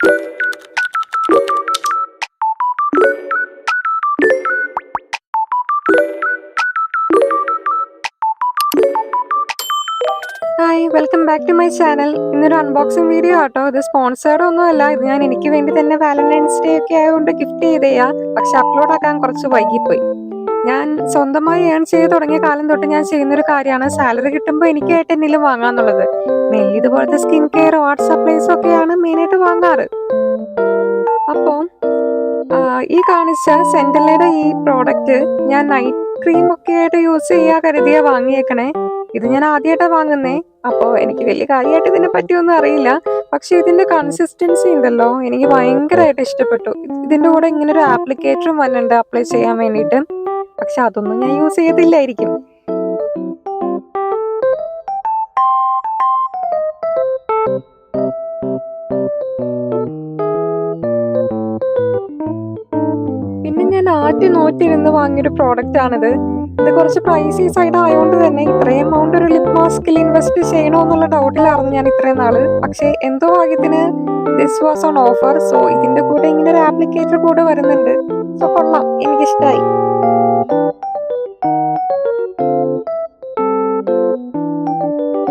Hi welcome back to my channel. ഇന്നൊരു unboxing video ആട്ടോ. ഇത് സ്പോൺസേർഡ് ഒന്നുമല്ല. ഇത് ഞാൻ എനിക്ക് വേണ്ടി തന്നെ വാലന്റൈൻസ് ഡേ ഒക്കെ ആയതുകൊണ്ട് ഗിഫ്റ്റ് ചെയ്തയാ. പക്ഷെ അപ്ലോഡ് ആക്കാൻ കുറച്ച് വൈകിപ്പോയി. ഞാൻ സ്വന്തമായി ഏൺ ചെയ്ത് തുടങ്ങിയ കാലം തൊട്ട് ഞാൻ ചെയ്യുന്നൊരു കാര്യമാണ് സാലറി കിട്ടുമ്പോൾ എനിക്കായിട്ട് എന്തെങ്കിലും വാങ്ങാന്നുള്ളത്. മെയിൻലി ഇതുപോലത്തെ സ്കിൻ കെയർ വാട്ടർ സപ്ലൈസ് ഒക്കെയാണ് മെയിനായിട്ട് വാങ്ങാറ്. അപ്പോൾ ഈ കാണിച്ച സെന്റലയുടെ ഈ പ്രോഡക്റ്റ് ഞാൻ നൈറ്റ് ക്രീം ഒക്കെ ആയിട്ട് യൂസ് ചെയ്യാ കരുതിയാ വാങ്ങിയേക്കണേ. ഇത് ഞാൻ ആദ്യമായിട്ടാണ് വാങ്ങുന്നേ. അപ്പോൾ എനിക്ക് വലിയ കാര്യമായിട്ട് ഇതിനെ പറ്റിയൊന്നും അറിയില്ല. പക്ഷെ ഇതിന്റെ കൺസിസ്റ്റൻസി ഉണ്ടല്ലോ, എനിക്ക് ഭയങ്കരമായിട്ട് ഇഷ്ടപ്പെട്ടു. ഇതിന്റെ കൂടെ ഇങ്ങനെ ഒരു ആപ്ലിക്കേറ്ററും വന്നിട്ടുണ്ട് അപ്ലൈ ചെയ്യാൻ വേണ്ടിയിട്ട്. പക്ഷെ അതൊന്നും ഞാൻ യൂസ് ചെയ്തില്ലായിരിക്കും. പിന്നെ ഞാൻ നോറ്റിരുന്ന് വാങ്ങിയൊരു പ്രോഡക്റ്റ് ആണിത്. ഇത് കുറച്ച് പ്രൈസി സൈഡ് ആയതുകൊണ്ട് തന്നെ ഇത്രയും എമൗണ്ട് ഒരു ലിപ് മാസ്കിൽ ഇൻവെസ്റ്റ് ചെയ്യണോ എന്നുള്ള ഡൗട്ടിലായിരുന്നു ഞാൻ ഇത്രയും നാള്. പക്ഷെ എന്തോ ഭാഗ്യത്തിന് this was on offer. So ഇതിന്റെ കൂടെ ഇങ്ങനെ ഒരു ആപ്ലിക്കേറ്റർ കൂടെ വരുന്നുണ്ട്. സോ കൊള്ളാം, എനിക്കിഷ്ടായി.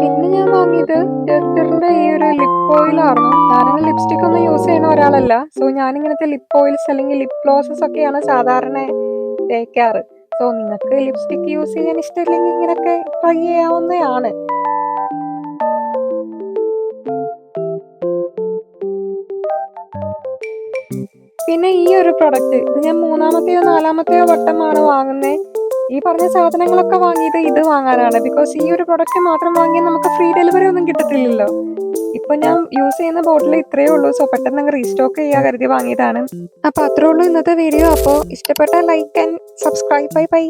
പിന്നെ ഞാൻ വാങ്ങിയത് ടെസ്റ്ററിന്റെ ഈ ഒരു ലിപ് ഓയിൽ ആയിരുന്നു. ഞാനങ്ങനെ ലിപ്സ്റ്റിക് ഒന്നും യൂസ് ചെയ്യുന്ന ഒരാളല്ല. സോ ഞാനിങ്ങനത്തെ ലിപ് ഓയിൽസ് അല്ലെങ്കിൽ ലിപ് ഗ്ലോസസ് ഒക്കെയാണ് സാധാരണ തേക്കാറ്. സോ നിങ്ങൾക്ക് ലിപ്സ്റ്റിക് യൂസ് ചെയ്യാൻ ഇഷ്ടമില്ലെങ്കിൽ ഇങ്ങനെയൊക്കെ ട്രൈ ചെയ്യാവുന്നതാണ്. പിന്നെ ഈ ഒരു പ്രൊഡക്റ്റ് ഇത് ഞാൻ മൂന്നാമത്തെയോ നാലാമത്തെയോ വട്ടമാണ് വാങ്ങുന്നത്. ഈ പറഞ്ഞ സാധനങ്ങളൊക്കെ വാങ്ങിയത് ഇത് വാങ്ങാനാണ്. ബിക്കോസ് ഈ ഒരു പ്രൊഡക്റ്റ് മാത്രം വാങ്ങിയാൽ നമുക്ക് ഫ്രീ ഡെലിവറി ഒന്നും കിട്ടത്തില്ലല്ലോ. ഇപ്പൊ ഞാൻ യൂസ് ചെയ്യുന്ന ബോട്ടിൽ ഇത്രയേ ഉള്ളൂ. സോ പെട്ടെന്ന് അങ്ങ് റീസ്റ്റോക്ക് ചെയ്യാൻ കരുതി വാങ്ങിയതാണ്. അപ്പൊ അത്രേ ഉള്ളൂ ഇന്നത്തെ വീഡിയോ. അപ്പോൾ ഇഷ്ടപ്പെട്ട like and subscribe. Bye bye.